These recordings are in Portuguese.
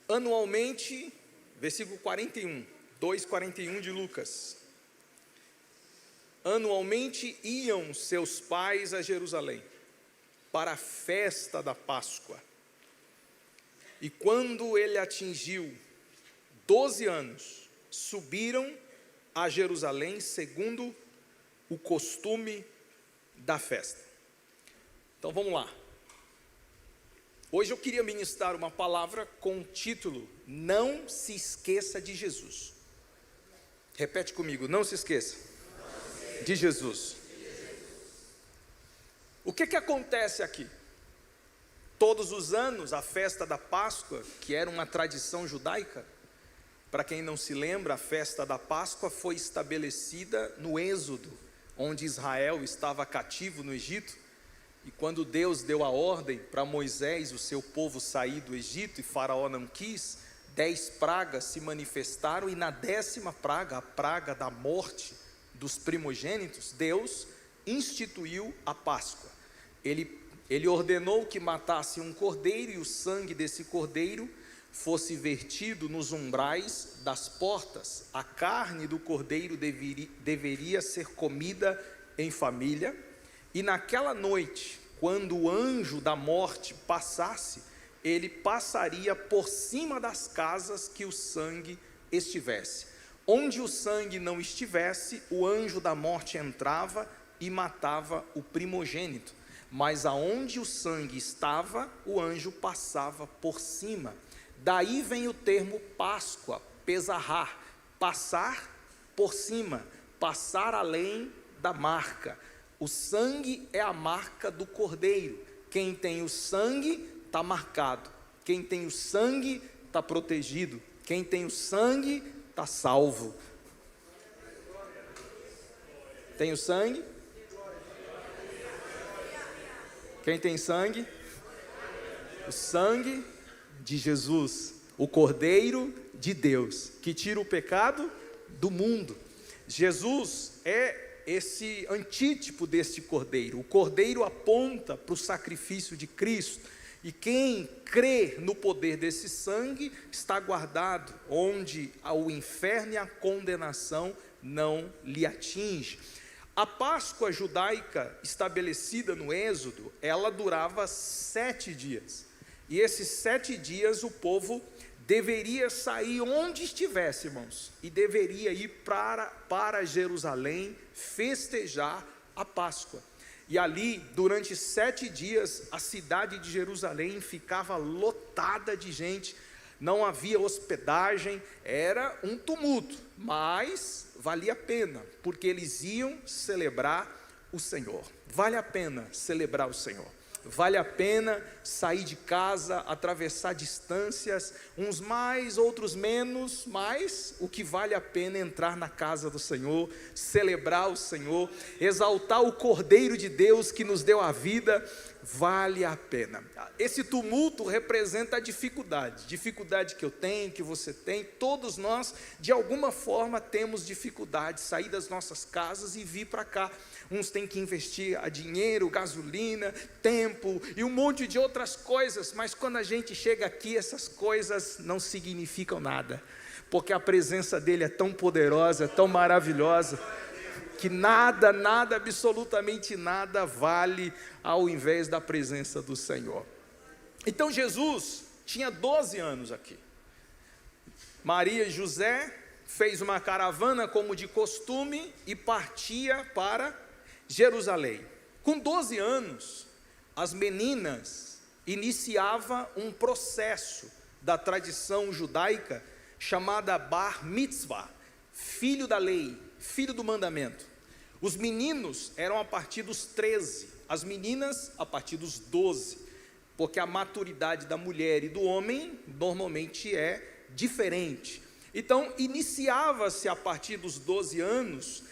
Anualmente, versículo 41, 2:41 de Lucas. Anualmente iam seus pais a Jerusalém para a festa da Páscoa. E quando ele atingiu 12 anos, subiram a Jerusalém segundo o costume da festa. Então vamos lá. Hoje eu queria ministrar uma palavra com o título: Não se esqueça de Jesus. Repete comigo: não se esqueça de Jesus. O que acontece aqui? Todos os anos, a festa da Páscoa, que era uma tradição judaica, para quem não se lembra, a festa da Páscoa foi estabelecida no Êxodo, onde Israel estava cativo no Egito, e quando Deus deu a ordem para Moisés, o seu povo, sair do Egito, e Faraó não quis, 10 pragas se manifestaram, e na 10ª praga, a praga da morte dos primogênitos, Deus instituiu a Páscoa. Ele ordenou que matasse um cordeiro, e o sangue desse cordeiro fosse vertido nos umbrais das portas. A carne do cordeiro deveria ser comida em família, e naquela noite, quando o anjo da morte passasse, ele passaria por cima das casas que o sangue estivesse. Onde o sangue não estivesse, o anjo da morte entrava e matava o primogênito, mas aonde o sangue estava, o anjo passava por cima. Daí vem o termo Páscoa, Pesahá, passar por cima, passar além da marca. O sangue é a marca do cordeiro. Quem tem o sangue está marcado, quem tem o sangue está protegido, quem tem o sangue está salvo. Tem o sangue? Quem tem sangue? O sangue de Jesus, o Cordeiro de Deus, que tira o pecado do mundo. Jesus é esse antítipo deste Cordeiro. O Cordeiro aponta para o sacrifício de Cristo, e quem crê no poder desse sangue está guardado, onde o inferno e a condenação não lhe atinge. A Páscoa judaica estabelecida no Êxodo, ela durava 7 dias, e esses 7 dias o povo deveria sair onde estivesse, irmãos, e deveria ir para Jerusalém festejar a Páscoa. E ali, durante 7 dias, a cidade de Jerusalém ficava lotada de gente, não havia hospedagem, era um tumulto, mas valia a pena, porque eles iam celebrar o Senhor. Vale a pena celebrar o Senhor. Vale a pena sair de casa, atravessar distâncias, uns mais, outros menos, mas o que vale a pena é entrar na casa do Senhor, celebrar o Senhor, exaltar o Cordeiro de Deus que nos deu a vida. Vale a pena. Esse tumulto representa a dificuldade que eu tenho, que você tem, todos nós de alguma forma temos dificuldade de sair das nossas casas e vir para cá. Uns têm que investir dinheiro, gasolina, tempo e um monte de outras coisas, mas quando a gente chega aqui, essas coisas não significam nada, porque a presença dele é tão poderosa, é tão maravilhosa, que nada, absolutamente nada vale ao invés da presença do Senhor. Então Jesus tinha 12 anos aqui. Maria e José fez uma caravana como de costume e partia para Jerusalém. Com 12 anos, as meninas iniciavam um processo da tradição judaica chamada Bar Mitzvah, filho da lei, filho do mandamento. Os meninos eram a partir dos 13, as meninas a partir dos 12, porque a maturidade da mulher e do homem normalmente é diferente. Então iniciava-se a partir dos 12 anos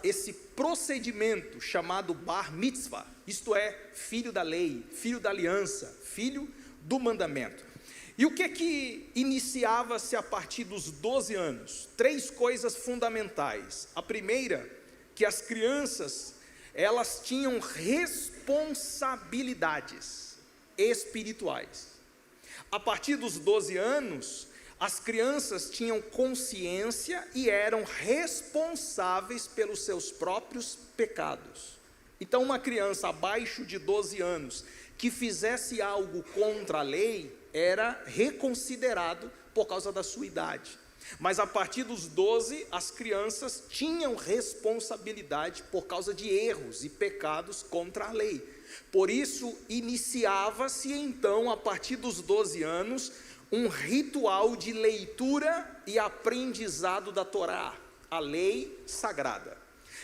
esse procedimento chamado Bar Mitzvah, isto é, filho da lei, filho da aliança, filho do mandamento. E o que iniciava-se a partir dos 12 anos? 3 coisas fundamentais. A primeira, que as crianças, elas tinham responsabilidades espirituais. A partir dos 12 anos, as crianças tinham consciência e eram responsáveis pelos seus próprios pecados. Então, uma criança abaixo de 12 anos que fizesse algo contra a lei era reconsiderado por causa da sua idade. Mas a partir dos 12, as crianças tinham responsabilidade por causa de erros e pecados contra a lei. Por isso, iniciava-se então, a partir dos 12 anos, um ritual de leitura e aprendizado da Torá, a lei sagrada.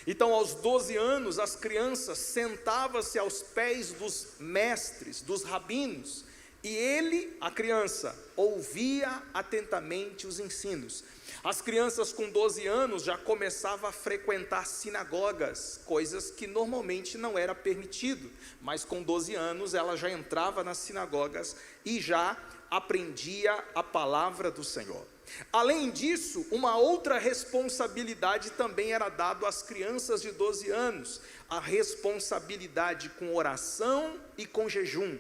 Então, aos 12 anos, as crianças sentavam-se aos pés dos mestres, dos rabinos, e ele, a criança, ouvia atentamente os ensinos. As crianças com 12 anos já começavam a frequentar sinagogas, coisas que normalmente não era permitido, mas com 12 anos ela já entrava nas sinagogas e já aprendia a palavra do Senhor. Além disso, uma outra responsabilidade também era dada às crianças de 12 anos, a responsabilidade com oração e com jejum.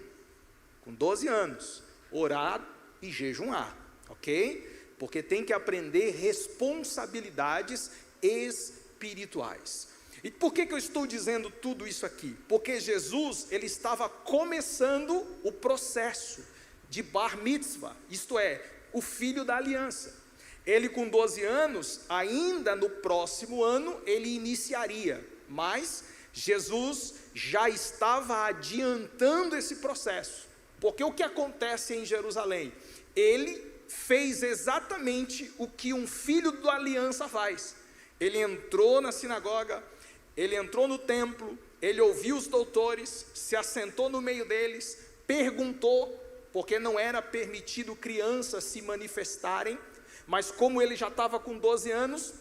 Com 12 anos, orar e jejuar, ok? Porque tem que aprender responsabilidades espirituais. E por que eu estou dizendo tudo isso aqui? Porque Jesus, ele estava começando o processo de Bar Mitzvah, isto é, o filho da aliança. Ele com 12 anos, ainda no próximo ano, ele iniciaria, mas Jesus já estava adiantando esse processo. Porque o que acontece em Jerusalém? Ele fez exatamente o que um filho da aliança faz. Ele entrou na sinagoga, ele entrou no templo, ele ouviu os doutores, se assentou no meio deles, perguntou, porque não era permitido crianças se manifestarem, mas como ele já estava com 12 anos,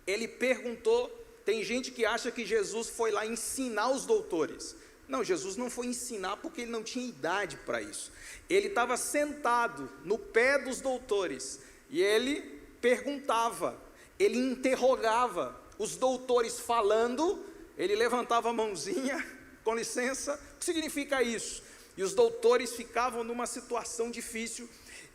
ele perguntou. Tem gente que acha que Jesus foi lá ensinar os doutores. Não, Jesus não foi ensinar porque ele não tinha idade para isso. Ele estava sentado no pé dos doutores e ele perguntava, ele interrogava. Os doutores falando, ele levantava a mãozinha, com licença, o que significa isso? E os doutores ficavam numa situação difícil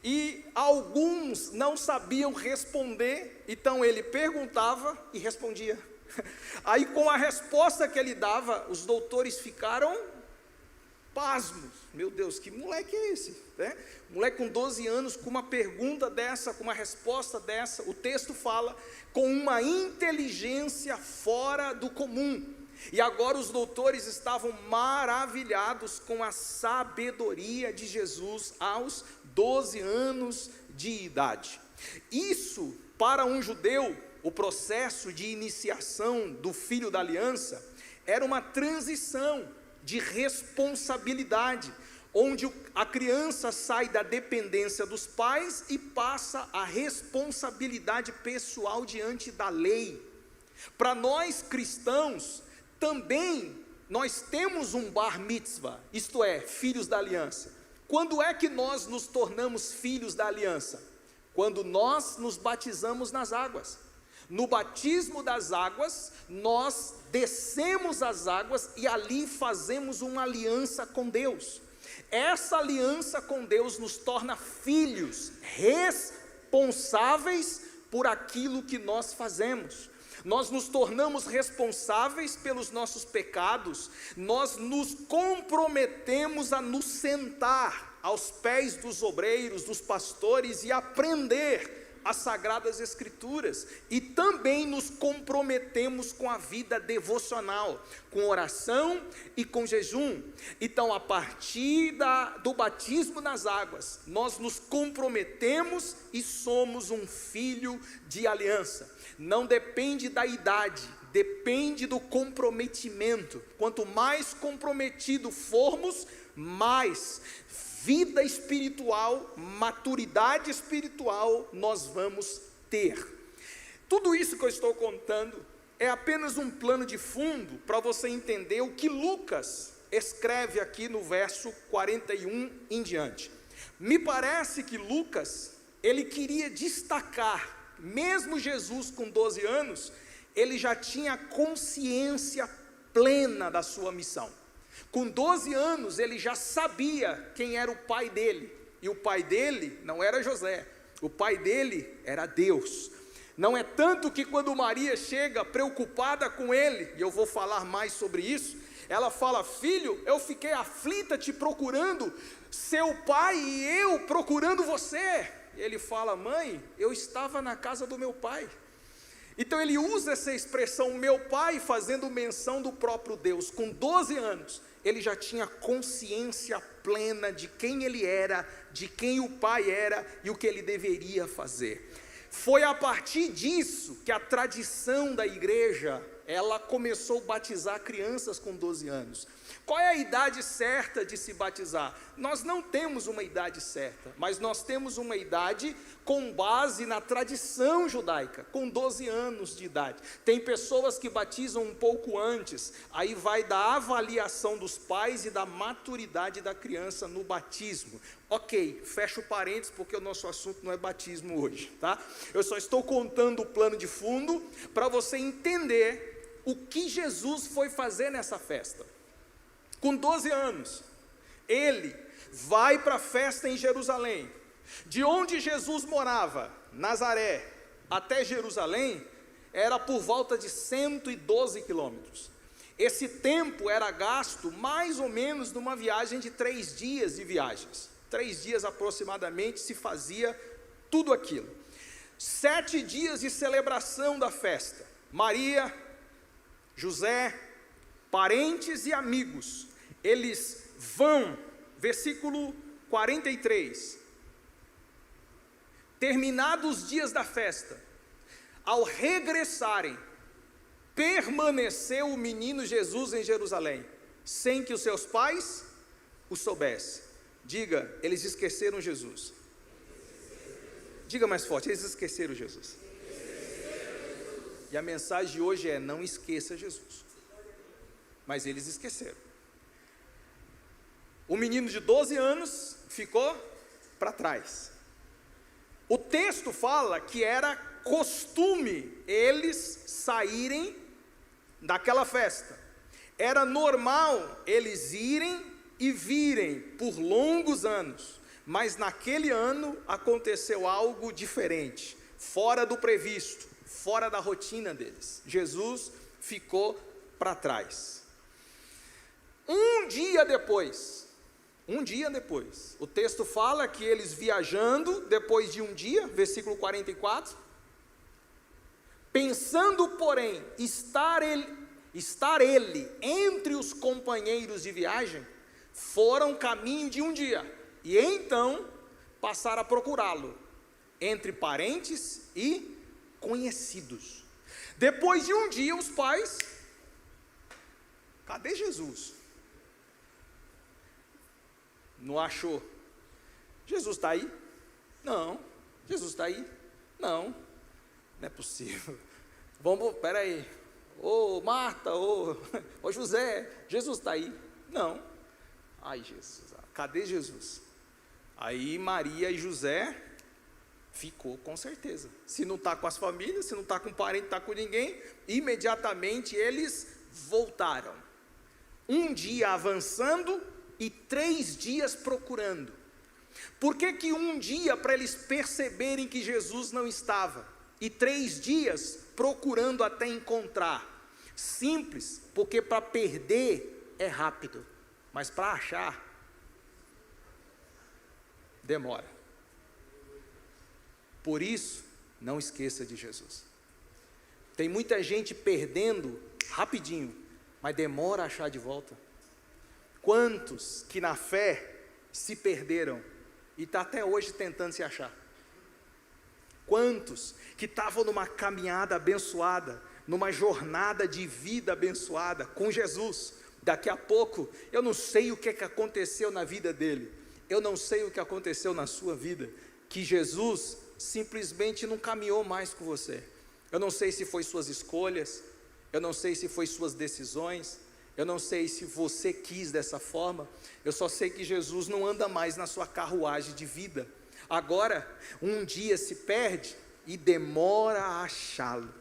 e alguns não sabiam responder, então ele perguntava e respondia. Aí com a resposta que ele dava, os doutores ficaram pasmos. Meu Deus, que moleque é esse? Né? Moleque com 12 anos, com uma pergunta dessa, com uma resposta dessa. O texto fala, com uma inteligência fora do comum. E agora os doutores estavam maravilhados com a sabedoria de Jesus aos 12 anos de idade. Isso, para um judeu, o processo de iniciação do filho da aliança era uma transição de responsabilidade, onde a criança sai da dependência dos pais e passa a responsabilidade pessoal diante da lei. Para nós cristãos, também nós temos um bar mitzvah, isto é, filhos da aliança. Quando é que nós nos tornamos filhos da aliança? Quando nós nos batizamos nas águas. No batismo das águas, nós descemos as águas e ali fazemos uma aliança com Deus. Essa aliança com Deus nos torna filhos responsáveis por aquilo que nós fazemos. Nós nos tornamos responsáveis pelos nossos pecados, nós nos comprometemos a nos sentar aos pés dos obreiros, dos pastores e aprender as Sagradas Escrituras, e também nos comprometemos com a vida devocional, com oração e com jejum. Então, a partir do batismo nas águas, nós nos comprometemos e somos um filho de aliança. Não depende da idade, depende do comprometimento. Quanto mais comprometido formos, mais vida espiritual, maturidade espiritual nós vamos ter. Tudo isso que eu estou contando é apenas um plano de fundo para você entender o que Lucas escreve aqui no verso 41 em diante. Me parece que Lucas, ele queria destacar, mesmo Jesus com 12 anos, ele já tinha consciência plena da sua missão. Com 12 anos ele já sabia quem era o pai dele, e o pai dele não era José, o pai dele era Deus. Não é tanto que quando Maria chega preocupada com ele, e eu vou falar mais sobre isso, ela fala: filho, eu fiquei aflita te procurando, seu pai e eu procurando você. E ele fala: mãe, eu estava na casa do meu pai. Então ele usa essa expressão, meu pai, fazendo menção do próprio Deus. Com 12 anos, ele já tinha consciência plena de quem ele era, de quem o pai era e o que ele deveria fazer. Foi a partir disso que a tradição da igreja, ela começou a batizar crianças com 12 anos. Qual é a idade certa de se batizar? Nós não temos uma idade certa, mas nós temos uma idade com base na tradição judaica, com 12 anos de idade. Tem pessoas que batizam um pouco antes, aí vai da avaliação dos pais e da maturidade da criança no batismo. Ok, fecho parênteses porque o nosso assunto não é batismo hoje, tá? Eu só estou contando o plano de fundo para você entender o que Jesus foi fazer nessa festa. Com 12 anos, ele vai para a festa em Jerusalém. De onde Jesus morava, Nazaré, até Jerusalém, era por volta de 112 quilômetros. Esse tempo era gasto mais ou menos numa viagem de 3 dias de viagens. 3 dias aproximadamente se fazia tudo aquilo. 7 dias de celebração da festa. Maria, José, parentes e amigos, eles vão, versículo 43, terminados os dias da festa, ao regressarem, permaneceu o menino Jesus em Jerusalém, sem que os seus pais o soubessem. Diga, eles esqueceram Jesus. Diga mais forte, eles esqueceram Jesus. E a mensagem de hoje é: não esqueça Jesus. Mas eles esqueceram. O menino de 12 anos ficou para trás. O texto fala que era costume eles saírem daquela festa. Era normal eles irem e virem por longos anos. Mas naquele ano aconteceu algo diferente, fora do previsto, fora da rotina deles. Jesus ficou para trás. Um dia depois, o texto fala que eles viajando, depois de um dia, versículo 44, pensando, porém, estar ele entre os companheiros de viagem, foram caminho de um dia, e então passaram a procurá-lo, entre parentes e conhecidos. Depois de um dia, os pais: cadê Jesus? Não achou? Jesus está aí? Não. Jesus está aí? Não. Não é possível. Espera aí. Ô Marta, ô José, Jesus está aí? Não. Ai Jesus, cadê Jesus? Aí Maria e José ficou com certeza. Se não está com as famílias, se não está com parente, não está com ninguém, imediatamente eles voltaram. Um dia avançando e 3 dias procurando. Por que um dia para eles perceberem que Jesus não estava, e 3 dias procurando até encontrar? Simples, porque para perder é rápido, mas para achar demora. Por isso, não esqueça de Jesus. Tem muita gente perdendo rapidinho, mas demora a achar de volta. Quantos que na fé se perderam e está até hoje tentando se achar? Quantos que estavam numa caminhada abençoada, numa jornada de vida abençoada com Jesus? Daqui a pouco, eu não sei o que aconteceu na vida dele, eu não sei o que aconteceu na sua vida, que Jesus simplesmente não caminhou mais com você. Eu não sei se foi suas escolhas, eu não sei se foi suas decisões, eu não sei se você quis dessa forma, eu só sei que Jesus não anda mais na sua carruagem de vida. Agora, um dia se perde e demora a achá-lo,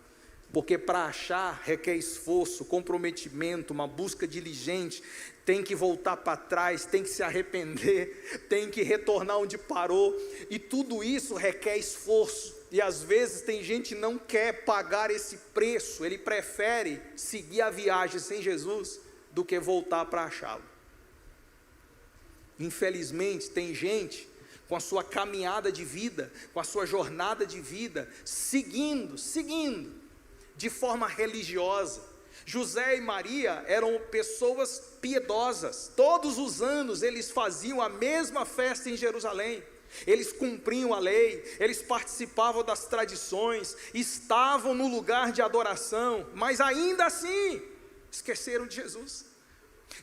porque para achar requer esforço, comprometimento, uma busca diligente, tem que voltar para trás, tem que se arrepender, tem que retornar onde parou, e tudo isso requer esforço, e às vezes tem gente que não quer pagar esse preço, ele prefere seguir a viagem sem Jesus, do que voltar para achá-lo. Infelizmente tem gente com a sua caminhada de vida, com a sua jornada de vida, seguindo, de forma religiosa. José e Maria eram pessoas piedosas, todos os anos eles faziam a mesma festa em Jerusalém, eles cumpriam a lei, eles participavam das tradições, estavam no lugar de adoração, mas ainda assim, esqueceram de Jesus.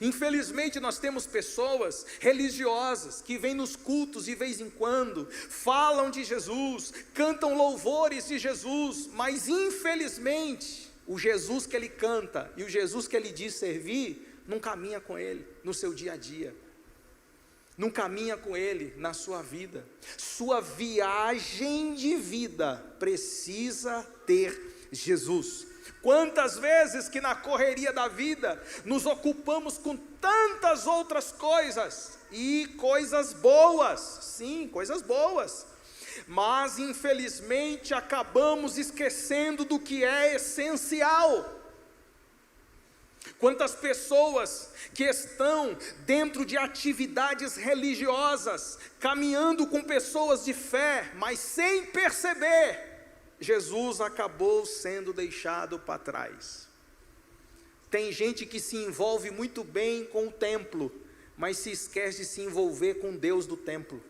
Infelizmente nós temos pessoas religiosas, que vêm nos cultos de vez em quando, falam de Jesus, cantam louvores de Jesus, mas infelizmente, o Jesus que ele canta e o Jesus que ele diz servir, não caminha com ele no seu dia a dia, não caminha com ele na sua vida. Sua viagem de vida precisa ter Jesus. Quantas vezes que na correria da vida nos ocupamos com tantas outras coisas, e coisas boas, sim, coisas boas, mas infelizmente acabamos esquecendo do que é essencial. Quantas pessoas que estão dentro de atividades religiosas, caminhando com pessoas de fé, mas sem perceber, Jesus acabou sendo deixado para trás. Tem gente que se envolve muito bem com o templo, mas se esquece de se envolver com Deus do templo.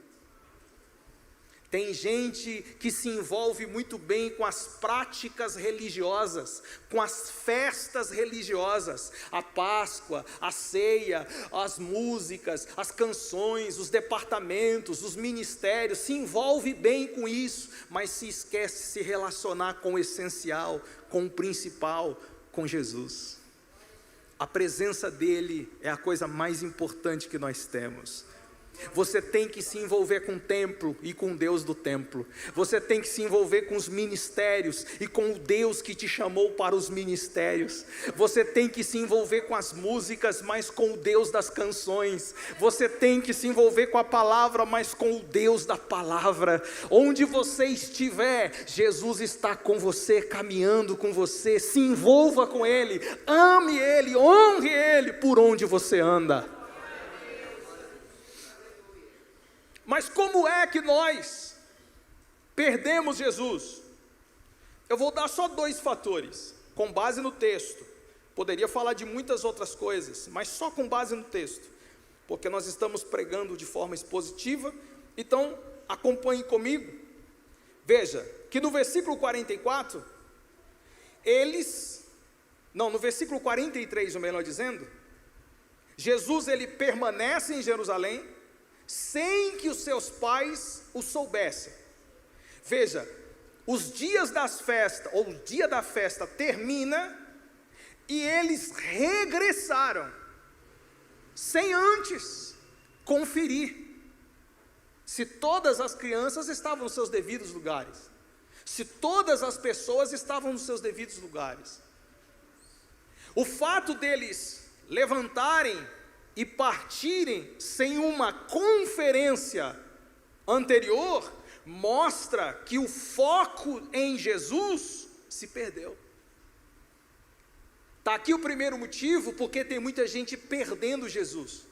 Tem gente que se envolve muito bem com as práticas religiosas, com as festas religiosas, a Páscoa, a ceia, as músicas, as canções, os departamentos, os ministérios, se envolve bem com isso, mas se esquece de se relacionar com o essencial, com o principal, com Jesus. A presença dele é a coisa mais importante que nós temos. Você tem que se envolver com o templo e com Deus do templo. Você tem que se envolver com os ministérios e com o Deus que te chamou para os ministérios. Você tem que se envolver com as músicas, mas com o Deus das canções. Você tem que se envolver com a palavra, mas com o Deus da palavra. Onde você estiver, Jesus está com você, caminhando com você. Se envolva com Ele, ame Ele, honre Ele por onde você anda. Mas como é que nós perdemos Jesus? Eu vou dar só 2 fatores, com base no texto. Poderia falar de muitas outras coisas, mas só com base no texto, porque nós estamos pregando de forma expositiva. Então acompanhe comigo. Veja que no versículo 44, no versículo 43, ou melhor dizendo, Jesus ele permanece em Jerusalém, sem que os seus pais o soubessem. Veja, os dias das festas, ou o dia da festa termina, e eles regressaram, sem antes conferir se todas as crianças estavam nos seus devidos lugares, se todas as pessoas estavam nos seus devidos lugares. O fato deles levantarem e partirem sem uma conferência anterior, mostra que o foco em Jesus se perdeu. Está aqui o primeiro motivo, porque tem muita gente perdendo Jesus,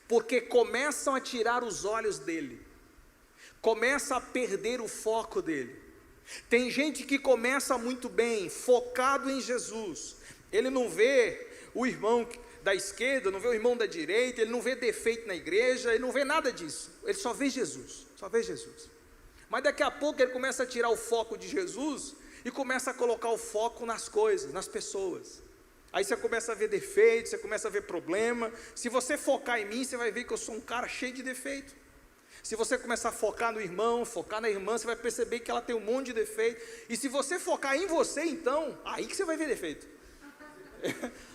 porque começam a tirar os olhos dele, começa a perder o foco dele. Tem gente que começa muito bem, focado em Jesus, ele não vê o irmão da esquerda, não vê o irmão da direita, ele não vê defeito na igreja, ele não vê nada disso, ele só vê Jesus, mas daqui a pouco ele começa a tirar o foco de Jesus, e começa a colocar o foco nas coisas, nas pessoas, aí você começa a ver defeito, você começa a ver problema. Se você focar em mim, você vai ver que eu sou um cara cheio de defeito. Se você começar a focar no irmão, focar na irmã, você vai perceber que ela tem um monte de defeito, e se você focar em você, então, aí que você vai ver defeito,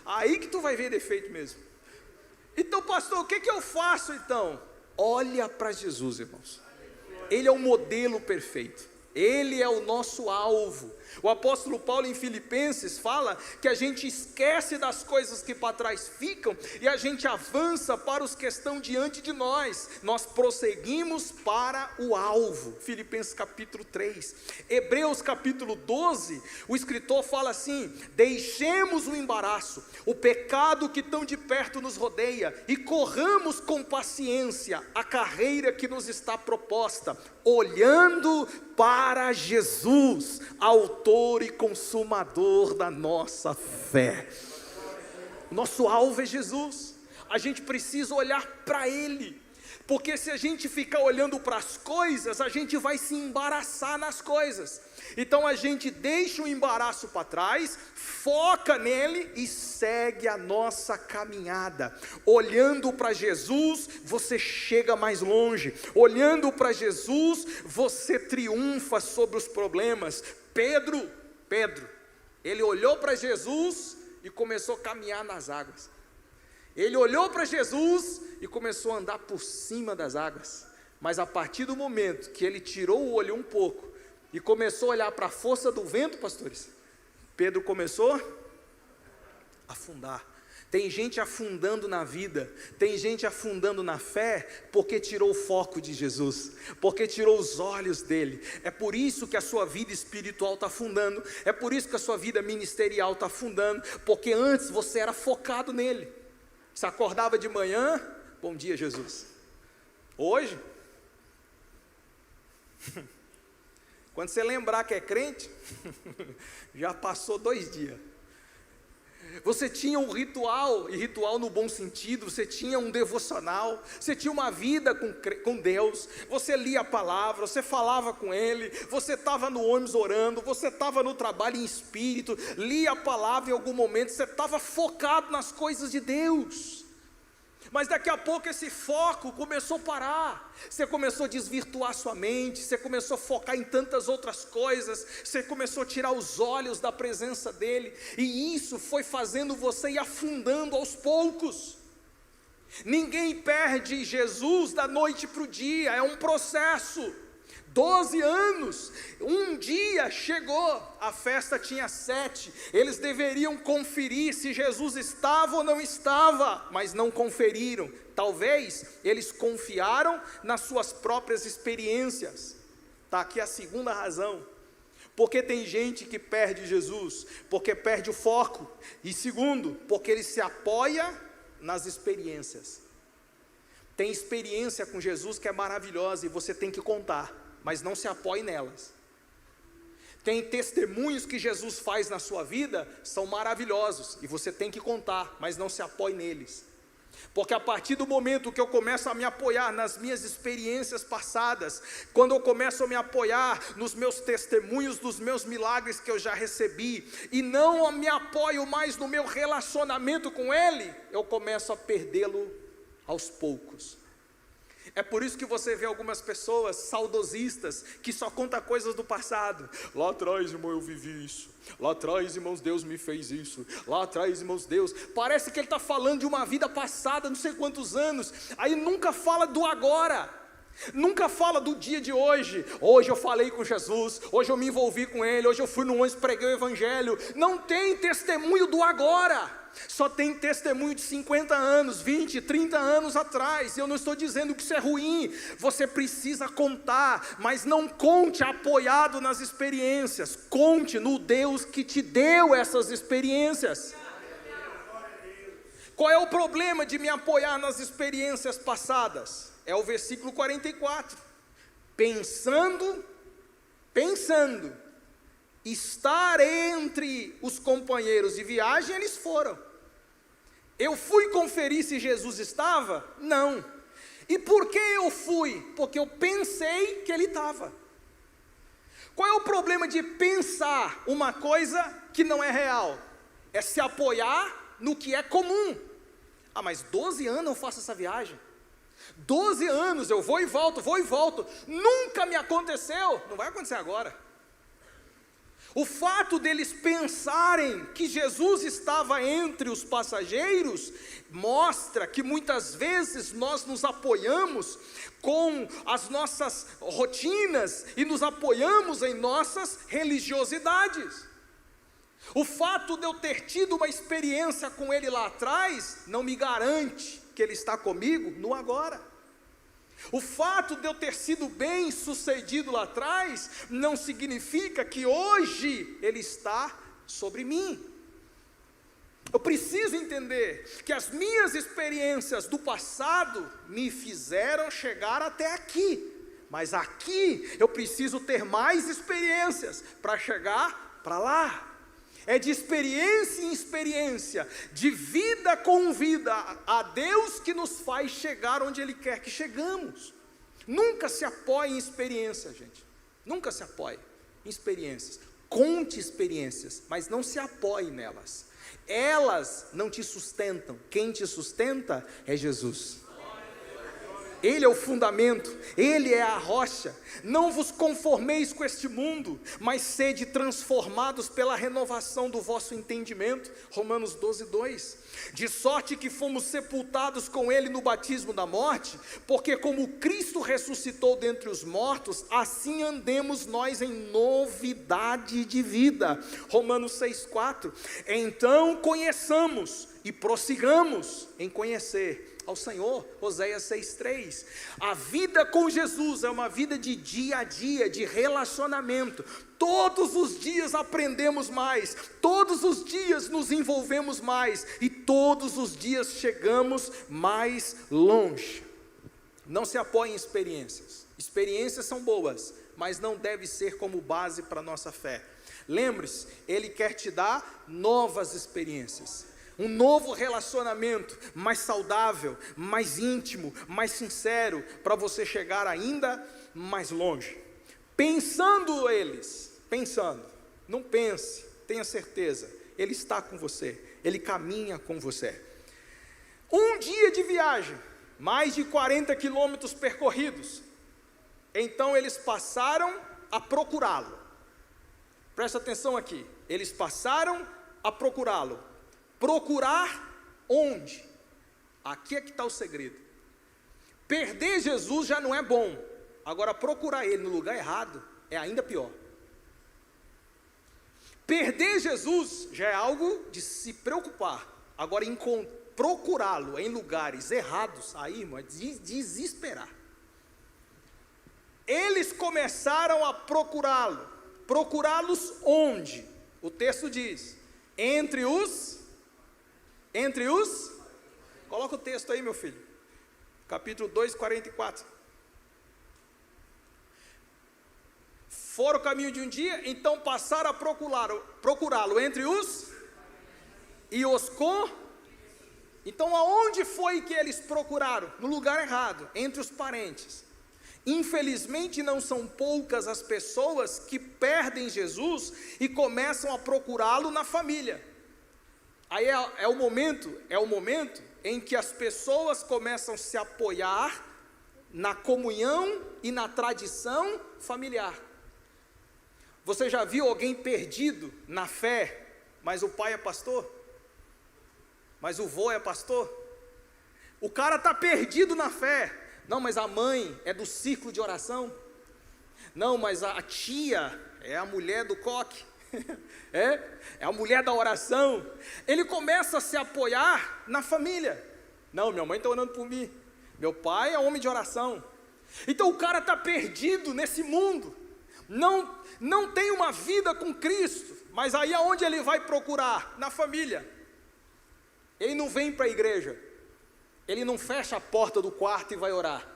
aí que tu vai ver defeito mesmo. Então, pastor, o que eu faço então? Olha para Jesus, irmãos. Ele é o modelo perfeito. Ele é o nosso alvo. O apóstolo Paulo em Filipenses fala que a gente esquece das coisas que para trás ficam e a gente avança para os que estão diante de nós. Nós prosseguimos para o alvo. Filipenses capítulo 3. Hebreus capítulo 12, o escritor fala assim: deixemos o embaraço, o pecado que tão de perto nos rodeia e corramos com paciência a carreira que nos está proposta, olhando para Jesus, autor e consumador da nossa fé. Nosso alvo é Jesus. A gente precisa olhar para Ele, porque se a gente ficar olhando para as coisas, a gente vai se embaraçar nas coisas. Então a gente deixa o embaraço para trás, foca nele e segue a nossa caminhada. Olhando para Jesus, você chega mais longe. Olhando para Jesus, você triunfa sobre os problemas. Pedro, ele olhou para Jesus e começou a caminhar nas águas. Ele olhou para Jesus e começou a andar por cima das águas. Mas a partir do momento que ele tirou o olho um pouco e começou a olhar para a força do vento, pastores, Pedro começou a afundar. Tem gente afundando na vida, tem gente afundando na fé, porque tirou o foco de Jesus, porque tirou os olhos dele. É por isso que a sua vida espiritual está afundando, é por isso que a sua vida ministerial está afundando, porque antes você era focado nele. Você acordava de manhã, bom dia Jesus. Hoje, quando você lembrar que é crente, já passou 2 dias. Você tinha um ritual, e ritual no bom sentido, você tinha um devocional, você tinha uma vida com Deus, você lia a palavra, você falava com Ele, você estava no ônibus orando, você estava no trabalho em espírito, lia a palavra em algum momento, você estava focado nas coisas de Deus. Mas daqui a pouco esse foco começou a parar, você começou a desvirtuar sua mente, você começou a focar em tantas outras coisas, você começou a tirar os olhos da presença dEle, e isso foi fazendo você ir afundando aos poucos. Ninguém perde Jesus da noite para o dia, é um processo. 12 anos, um dia chegou, a festa tinha 7, eles deveriam conferir se Jesus estava ou não estava, mas não conferiram. Talvez eles confiaram nas suas próprias experiências. Está aqui a segunda razão, porque tem gente que perde Jesus, porque perde o foco, e segundo, porque ele se apoia nas experiências. Tem experiência com Jesus que é maravilhosa e você tem que contar, mas não se apoie nelas. Tem testemunhos que Jesus faz na sua vida, são maravilhosos, e você tem que contar, mas não se apoie neles. Porque a partir do momento que eu começo a me apoiar nas minhas experiências passadas, quando eu começo a me apoiar nos meus testemunhos dos meus milagres que eu já recebi, e não me apoio mais no meu relacionamento com Ele, eu começo a perdê-lo aos poucos. É por isso que você vê algumas pessoas saudosistas que só contam coisas do passado. Lá atrás, irmão, eu vivi isso. Lá atrás, irmãos, Deus me fez isso. Lá atrás, irmãos, Deus. Parece que ele está falando de uma vida passada, não sei quantos anos. Aí nunca fala do agora. Nunca fala do dia de hoje. Hoje eu falei com Jesus. Hoje eu me envolvi com Ele. Hoje eu fui no ônibus, preguei o Evangelho. Não tem testemunho do agora. Só tem testemunho de 50 anos, 20, 30 anos atrás. Eu não estou dizendo que isso é ruim. Você precisa contar, mas não conte apoiado nas experiências. Conte no Deus que te deu essas experiências. Qual é o problema de me apoiar nas experiências passadas? É o versículo 44. Pensando, estar entre os companheiros de viagem, eles foram. Eu fui conferir se Jesus estava? Não. E por que eu fui? Porque eu pensei que ele estava. Qual é o problema de pensar uma coisa que não é real? É se apoiar no que é comum. Ah, mas 12 anos eu faço essa viagem. 12 anos eu vou e volto. Nunca me aconteceu. Não vai acontecer agora. O fato deles pensarem que Jesus estava entre os passageiros, mostra que muitas vezes nós nos apoiamos com as nossas rotinas e nos apoiamos em nossas religiosidades. O fato de eu ter tido uma experiência com Ele lá atrás, não me garante que Ele está comigo no agora. O fato de eu ter sido bem sucedido lá atrás, não significa que hoje Ele está sobre mim. Eu preciso entender que as minhas experiências do passado me fizeram chegar até aqui. Mas aqui eu preciso ter mais experiências para chegar para lá. É de experiência em experiência, de vida com vida, a Deus que nos faz chegar onde Ele quer que chegamos. Nunca se apoie em experiências, gente. Nunca se apoie em experiências. Conte experiências, mas não se apoie nelas. Elas não te sustentam. Quem te sustenta é Jesus. Ele é o fundamento, Ele é a rocha. Não vos conformeis com este mundo, mas sede transformados pela renovação do vosso entendimento. Romanos 12:2. De sorte que fomos sepultados com Ele no batismo da morte, porque como Cristo ressuscitou dentre os mortos, assim andemos nós em novidade de vida. Romanos 6:4. Então conheçamos e prossigamos em conhecer ao Senhor. Oséias 6:3. A vida com Jesus é uma vida de dia a dia, de relacionamento. Todos os dias aprendemos mais, todos os dias nos envolvemos mais, e todos os dias chegamos mais longe. Não se apoie em experiências. Experiências são boas, mas não deve ser como base para a nossa fé. Lembre-se, Ele quer te dar novas experiências. Um novo relacionamento mais saudável, mais íntimo, mais sincero, para você chegar ainda mais longe. Pensando, não pense, tenha certeza, Ele está com você, Ele caminha com você. Um dia de viagem, mais de 40 quilômetros percorridos, então eles passaram a procurá-lo. Presta atenção aqui, eles passaram a procurá-lo. Procurar onde? Aqui é que está o segredo. Perder Jesus já não é bom, agora procurar Ele no lugar errado é ainda pior. Perder Jesus já é algo de se preocupar, agora procurá-lo em lugares errados, aí, irmão, é desesperar. Eles começaram a procurá-los onde? O texto diz, entre os, coloca o texto aí, meu filho, capítulo 2, 44. Foram o caminho de um dia, então passaram a procurá-lo entre os, e os com. Então aonde foi que eles procuraram? No lugar errado, entre os parentes. Infelizmente não são poucas as pessoas que perdem Jesus e começam a procurá-lo na família. Aí é o momento em que as pessoas começam a se apoiar na comunhão e na tradição familiar. Você já viu alguém perdido na fé, mas o pai é pastor? Mas o vô é pastor? O cara está perdido na fé. Não, mas a mãe é do círculo de oração. Não, mas a tia é a mulher do coque. É a mulher da oração. Ele começa a se apoiar na família. Não, minha mãe está orando por mim, meu pai é homem de oração. Então o cara está perdido nesse mundo, não tem uma vida com Cristo. Mas aí aonde ele vai procurar? Na família. Ele não vem para a igreja, ele não fecha a porta do quarto e vai orar.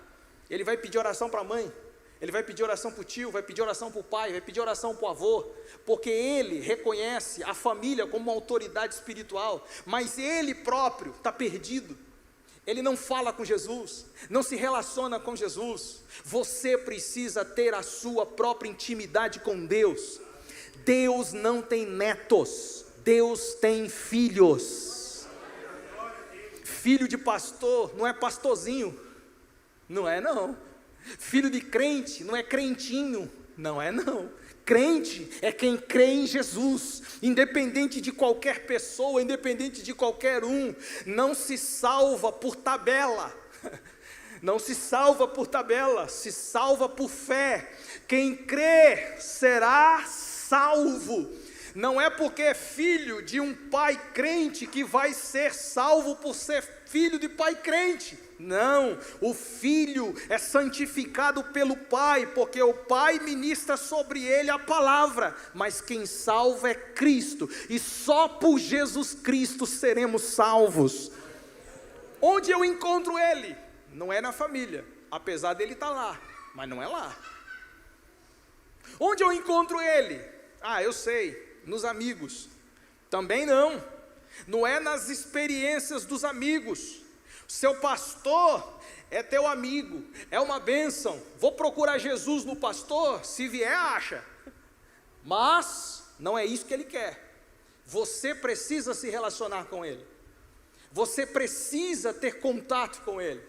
Ele vai pedir oração para a mãe, ele vai pedir oração para o tio, vai pedir oração para o pai, vai pedir oração para o avô, porque ele reconhece a família como uma autoridade espiritual, mas ele próprio está perdido. Ele não fala com Jesus, não se relaciona com Jesus. Você precisa ter a sua própria intimidade com Deus. Deus não tem netos, Deus tem filhos. Filho de pastor não é pastorzinho, não é não. Filho de crente não é crentinho, Não é não. Crente é quem crê em Jesus, independente de qualquer pessoa, independente de qualquer um. Não se salva por tabela. Não se salva por tabela, se salva por fé. Quem crê será salvo. Não é porque é filho de um pai crente que vai ser salvo por ser filho de pai crente. Não, o filho é santificado pelo pai, porque o pai ministra sobre ele a palavra, mas quem salva é Cristo, e só por Jesus Cristo seremos salvos. Onde eu encontro ele? Não é na família, apesar dele estar lá, mas não é lá. Onde eu encontro ele? Eu sei, nos amigos. Também não. Não é nas experiências dos amigos. Seu pastor é teu amigo, é uma bênção. Vou procurar Jesus no pastor, se vier acha. Mas não é isso que ele quer. Você precisa se relacionar com ele. Você precisa ter contato com ele.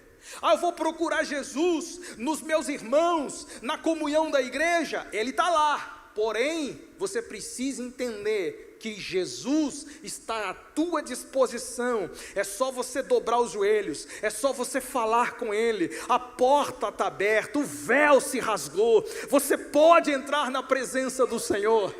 Eu vou procurar Jesus nos meus irmãos, na comunhão da igreja. Ele está lá. Porém, você precisa entender que Jesus está à tua disposição. É só você dobrar os joelhos, é só você falar com Ele. A porta está aberta, o véu se rasgou, você pode entrar na presença do Senhor.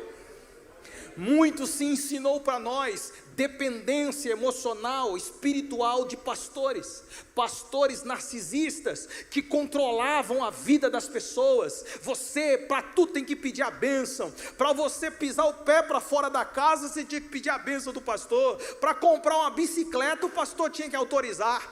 Muito se ensinou para nós dependência emocional, espiritual de pastores narcisistas que controlavam a vida das pessoas. Você, para tudo tem que pedir a bênção. Para você pisar o pé para fora da casa, você tinha que pedir a bênção do pastor. Para comprar uma bicicleta, o pastor tinha que autorizar.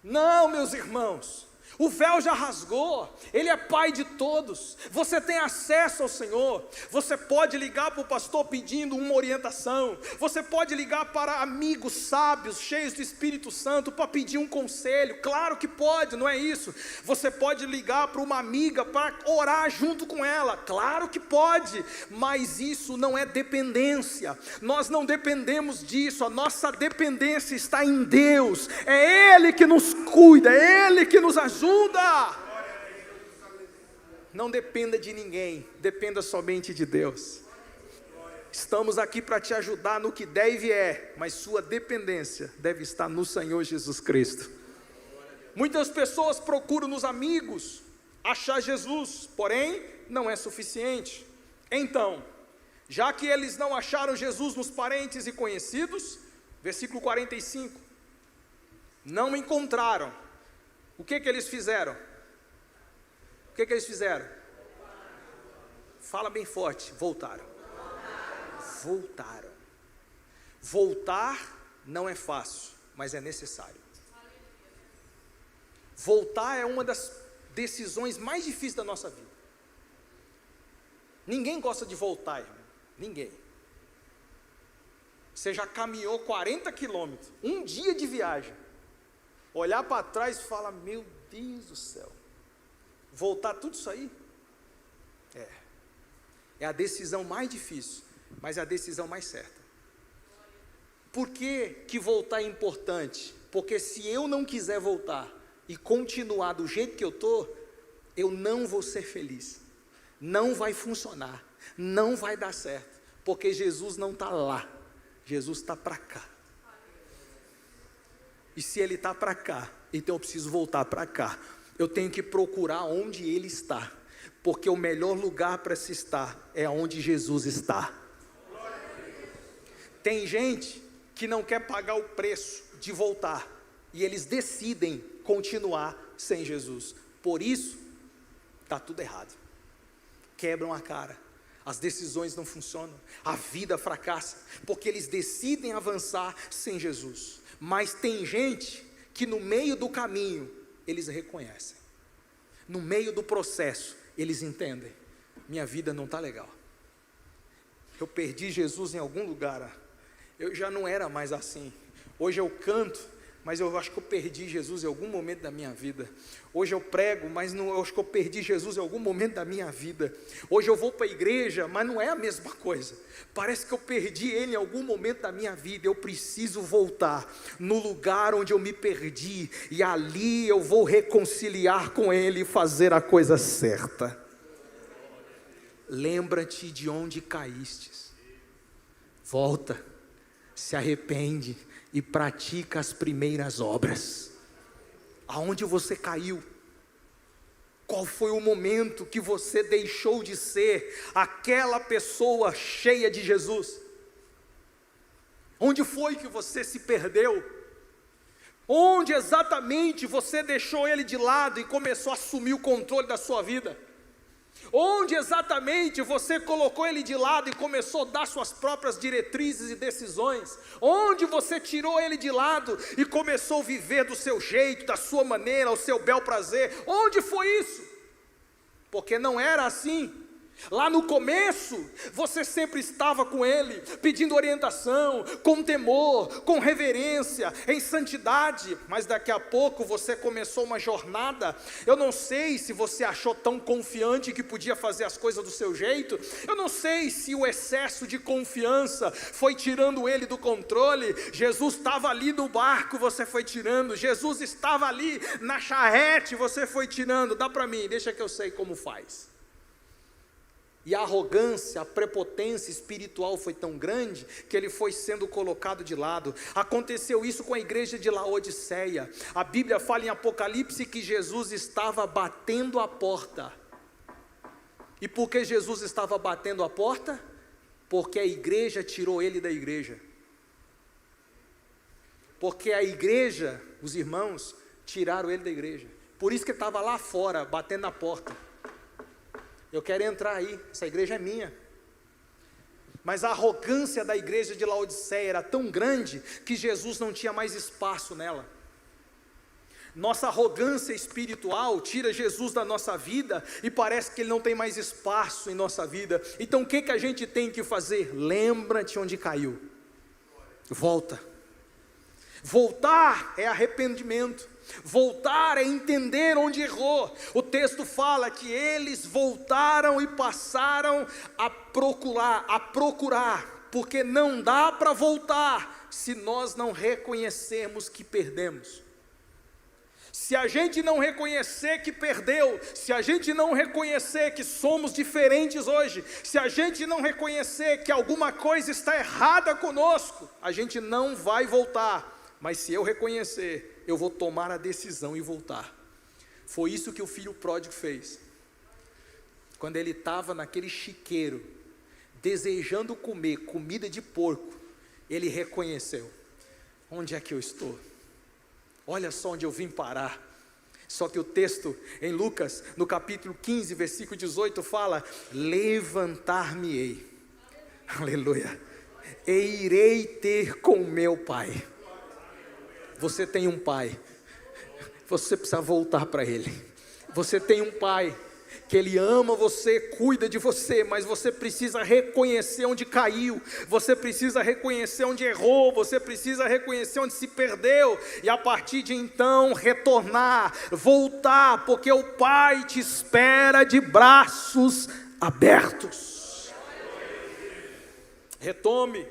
Não, meus irmãos, o véu já rasgou, Ele é Pai de todos, você tem acesso ao Senhor. Você pode ligar para o pastor pedindo uma orientação, você pode ligar para amigos sábios, cheios do Espírito Santo, para pedir um conselho. Claro que pode, não é isso? Você pode ligar para uma amiga para orar junto com ela, claro que pode, mas isso não é dependência. Nós não dependemos disso, a nossa dependência está em Deus. É Ele que nos cuida, é Ele que nos ajuda. Não dependa de ninguém, dependa somente de Deus. Estamos aqui para te ajudar no que der e vier, mas sua dependência deve estar no Senhor Jesus Cristo. Muitas pessoas procuram nos amigos achar Jesus, porém não é suficiente. Então, já que eles não acharam Jesus nos parentes e conhecidos, versículo 45, não encontraram. O que eles fizeram? O que eles fizeram? Fala bem forte, voltaram. Voltaram. Voltar não é fácil, mas é necessário. Voltar é uma das decisões mais difíceis da nossa vida. Ninguém gosta de voltar, irmão. Ninguém. Você já caminhou 40 quilômetros, um dia de viagem. Olhar para trás e falar, meu Deus do céu, voltar tudo isso aí? É a decisão mais difícil, mas é a decisão mais certa. Por que voltar é importante? Porque se eu não quiser voltar e continuar do jeito que eu estou, eu não vou ser feliz, não vai funcionar, não vai dar certo, porque Jesus não está lá, Jesus está para cá. E se Ele está para cá, então eu preciso voltar para cá. Eu tenho que procurar onde Ele está, porque o melhor lugar para se estar é onde Jesus está. Tem gente que não quer pagar o preço de voltar, e eles decidem continuar sem Jesus. Por isso, está tudo errado. Quebram a cara, as decisões não funcionam, a vida fracassa, porque eles decidem avançar sem Jesus. Mas tem gente que no meio do caminho, eles reconhecem. No meio do processo, eles entendem. Minha vida não está legal. Eu perdi Jesus em algum lugar. Eu já não era mais assim. Hoje eu canto, mas eu acho que eu perdi Jesus em algum momento da minha vida. Hoje eu prego, mas eu acho que eu perdi Jesus em algum momento da minha vida. Hoje eu vou para a igreja, mas não é a mesma coisa. Parece que eu perdi Ele em algum momento da minha vida. Eu preciso voltar no lugar onde eu me perdi, e ali eu vou reconciliar com Ele e fazer a coisa certa. Lembra-te de onde caístes. Volta, se arrepende e pratica as primeiras obras. Aonde você caiu? Qual foi o momento que você deixou de ser aquela pessoa cheia de Jesus? Onde foi que você se perdeu? Onde exatamente você deixou Ele de lado e começou a assumir o controle da sua vida? Onde exatamente você colocou Ele de lado e começou a dar suas próprias diretrizes e decisões? Onde você tirou Ele de lado e começou a viver do seu jeito, da sua maneira, ao seu bel prazer? Onde foi isso? Porque não era assim. Lá no começo, você sempre estava com Ele, pedindo orientação, com temor, com reverência, em santidade, mas daqui a pouco você começou uma jornada. Eu não sei se você achou tão confiante que podia fazer as coisas do seu jeito. Eu não sei se o excesso de confiança foi tirando Ele do controle. Jesus estava ali no barco, você foi tirando. Jesus estava ali na charrete, você foi tirando. Dá para mim, deixa que eu sei como faz. E a arrogância, a prepotência espiritual foi tão grande que ele foi sendo colocado de lado. Aconteceu isso com a igreja de Laodiceia. A Bíblia fala em Apocalipse que Jesus estava batendo a porta. E por que Jesus estava batendo a porta? Porque a igreja tirou ele da igreja. Porque a igreja, os irmãos, tiraram ele da igreja. Por isso que ele estava lá fora, batendo na porta. Eu quero entrar aí, essa igreja é minha. Mas a arrogância da igreja de Laodiceia era tão grande que Jesus não tinha mais espaço nela. Nossa arrogância espiritual tira Jesus da nossa vida e parece que Ele não tem mais espaço em nossa vida. Então o que a gente tem que fazer? Lembra-te onde caiu. Volta. Voltar é arrependimento. Voltar é entender onde errou. O texto fala que eles voltaram e passaram a procurar, porque não dá para voltar se nós não reconhecermos que perdemos. Se a gente não reconhecer que perdeu, se a gente não reconhecer que somos diferentes hoje, se a gente não reconhecer que alguma coisa está errada conosco, a gente não vai voltar. Mas se eu reconhecer, eu vou tomar a decisão e voltar. Foi isso que o filho pródigo fez. Quando ele estava naquele chiqueiro, desejando comer comida de porco, ele reconheceu: onde é que eu estou? Olha só onde eu vim parar. Só que o texto em Lucas, no capítulo 15, versículo 18, fala: levantar-me-ei, aleluia, e irei ter com meu pai. Você tem um pai, você precisa voltar para Ele. Você tem um pai que Ele ama você, cuida de você, mas você precisa reconhecer onde caiu, você precisa reconhecer onde errou, você precisa reconhecer onde se perdeu, e a partir de então retornar, voltar, porque o Pai te espera de braços abertos. Retome,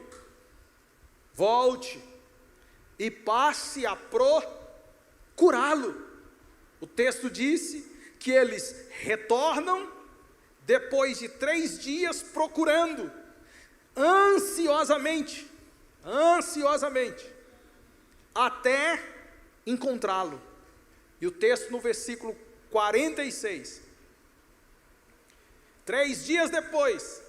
volte e passe a procurá-lo. O texto disse que eles retornam depois de 3 dias procurando, ansiosamente, até encontrá-lo. E o texto no versículo 46, 3 dias depois.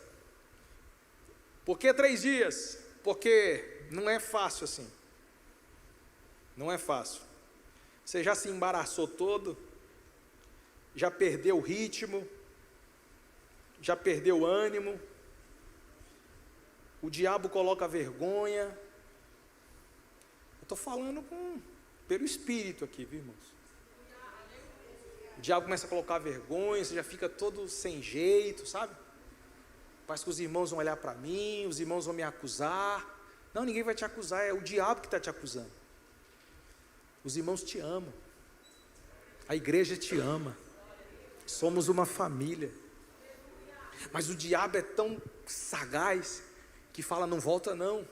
Por que 3 dias? Porque não é fácil assim. Não é fácil. Você já se embaraçou todo, já perdeu o ritmo, já perdeu o ânimo, o diabo coloca vergonha. Eu estou falando pelo Espírito aqui, viu, irmãos? O diabo começa a colocar vergonha, você já fica todo sem jeito, sabe? Parece que os irmãos vão olhar para mim, os irmãos vão me acusar. Não, ninguém vai te acusar, é o diabo que está te acusando. Os irmãos te amam. A igreja te ama. Somos uma família. Mas o diabo é tão sagaz que fala: não volta não,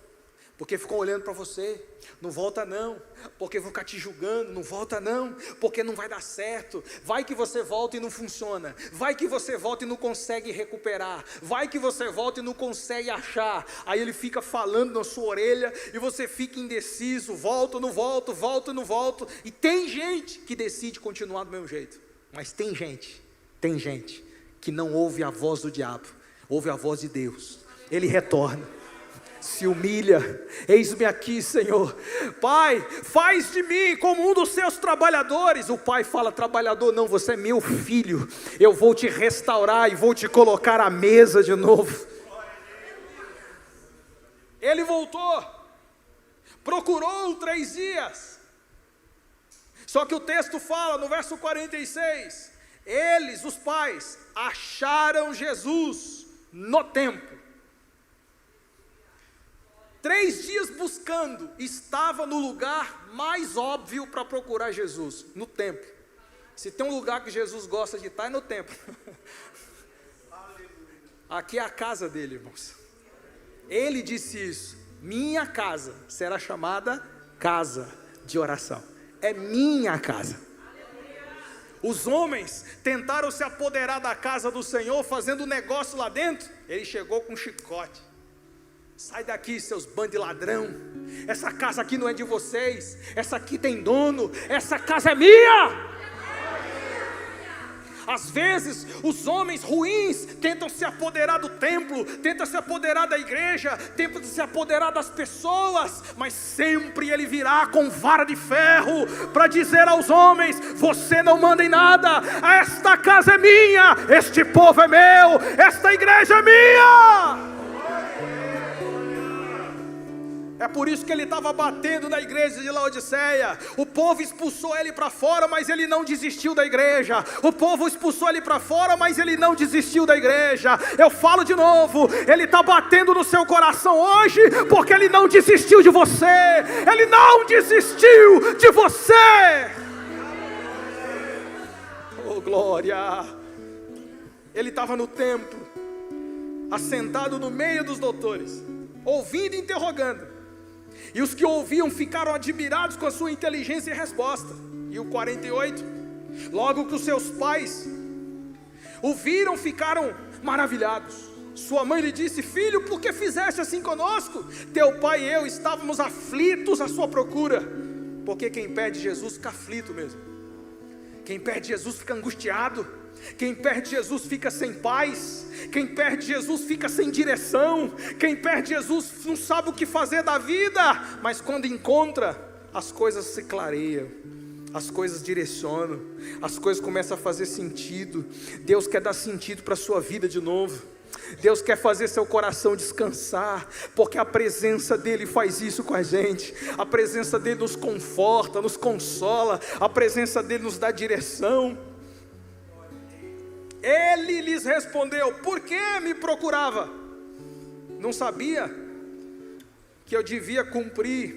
porque ficam olhando para você. Não volta não, porque vão ficar te julgando. Não volta não, porque não vai dar certo. Vai que você volta e não funciona. Vai que você volta e não consegue recuperar. Vai que você volta e não consegue achar. Aí ele fica falando na sua orelha e você fica indeciso. Volto, não volto, volto, não volto. E tem gente que decide continuar do mesmo jeito. Mas tem gente que não ouve a voz do diabo, ouve a voz de Deus. Ele retorna, se humilha: eis-me aqui, Senhor. Pai, faz de mim como um dos seus trabalhadores. O pai fala: trabalhador não, você é meu filho. Eu vou te restaurar e vou te colocar à mesa de novo. Ele voltou, procurou 3 dias. Só que o texto fala no verso 46, eles, os pais, acharam Jesus no templo. 3 dias buscando, estava no lugar mais óbvio para procurar Jesus, no templo. Se tem um lugar que Jesus gosta de estar, é no templo. Aqui é a casa dele, irmãos. Ele disse isso: minha casa será chamada casa de oração. É minha casa. Os homens tentaram se apoderar da casa do Senhor, fazendo negócio lá dentro. Ele chegou com um chicote: sai daqui, seus bandos de ladrão. Essa casa aqui não é de vocês. Essa aqui tem dono. Essa casa é minha. Às vezes os homens ruins tentam se apoderar do templo, tentam se apoderar da igreja, tentam se apoderar das pessoas, mas sempre ele virá com vara de ferro para dizer aos homens: você não manda em nada. Esta casa é minha, este povo é meu, esta igreja é minha. É por isso que ele estava batendo na igreja de Laodiceia. O povo expulsou ele para fora, mas ele não desistiu da igreja. O povo expulsou ele para fora, mas ele não desistiu da igreja. Eu falo de novo, ele está batendo no seu coração hoje, porque ele não desistiu de você. Ele não desistiu de você. Oh, glória. Ele estava no templo, assentado no meio dos doutores, ouvindo e interrogando. E os que ouviam ficaram admirados com a sua inteligência e resposta. E o 48, logo que os seus pais o viram, ficaram maravilhados. Sua mãe lhe disse: filho, por que fizeste assim conosco? Teu pai e eu estávamos aflitos à sua procura. Porque quem perde Jesus fica aflito mesmo. Quem perde Jesus fica angustiado. Quem perde Jesus fica sem paz. Quem perde Jesus fica sem direção. Quem perde Jesus não sabe o que fazer da vida. Mas quando encontra, as coisas se clareiam, as coisas direcionam, as coisas começam a fazer sentido. Deus quer dar sentido para a sua vida de novo. Deus quer fazer seu coração descansar, porque a presença dEle faz isso com a gente. A presença dEle nos conforta, nos consola. A presença dEle nos dá direção. Ele lhes respondeu: por que me procurava? Não sabia que eu devia cumprir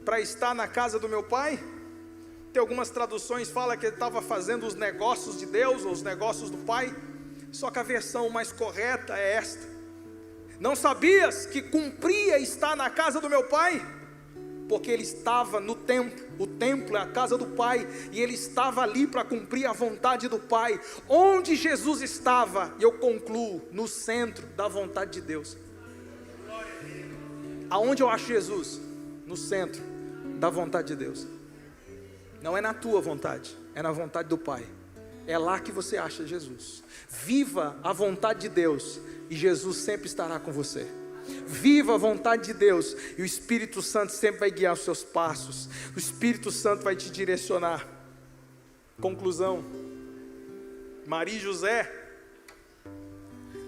para estar na casa do meu pai? Tem algumas traduções que falam que ele estava fazendo os negócios de Deus, ou os negócios do pai. Só que a versão mais correta é esta: não sabias que cumpria estar na casa do meu pai? Porque ele estava no templo. O templo é a casa do Pai, e ele estava ali para cumprir a vontade do Pai. Onde Jesus estava, eu concluo, no centro da vontade de Deus. Aonde eu acho Jesus? No centro da vontade de Deus. Não é na tua vontade, é na vontade do Pai. É lá que você acha Jesus. Viva a vontade de Deus, e Jesus sempre estará com você. Viva a vontade de Deus, e o Espírito Santo sempre vai guiar os seus passos. O Espírito Santo vai te direcionar. Conclusão: Maria e José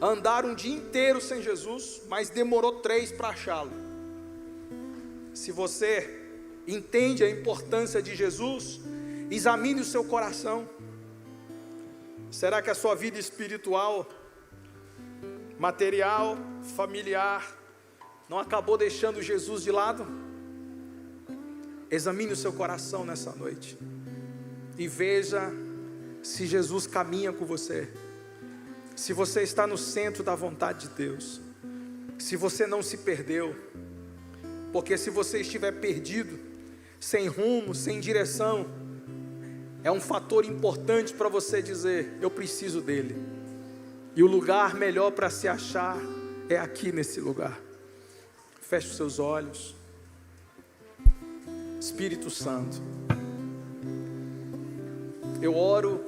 andaram um dia inteiro sem Jesus, mas demorou 3 para achá-lo. Se você entende a importância de Jesus, examine o seu coração. Será que a sua vida espiritual, material, familiar, não acabou deixando Jesus de lado? Examine o seu coração nessa noite e veja se Jesus caminha com você, se você está no centro da vontade de Deus, se você não se perdeu, porque se você estiver perdido, sem rumo, sem direção, é um fator importante para você dizer: eu preciso dele, e o lugar melhor para se achar é aqui nesse lugar. Feche os seus olhos. Espírito Santo, eu oro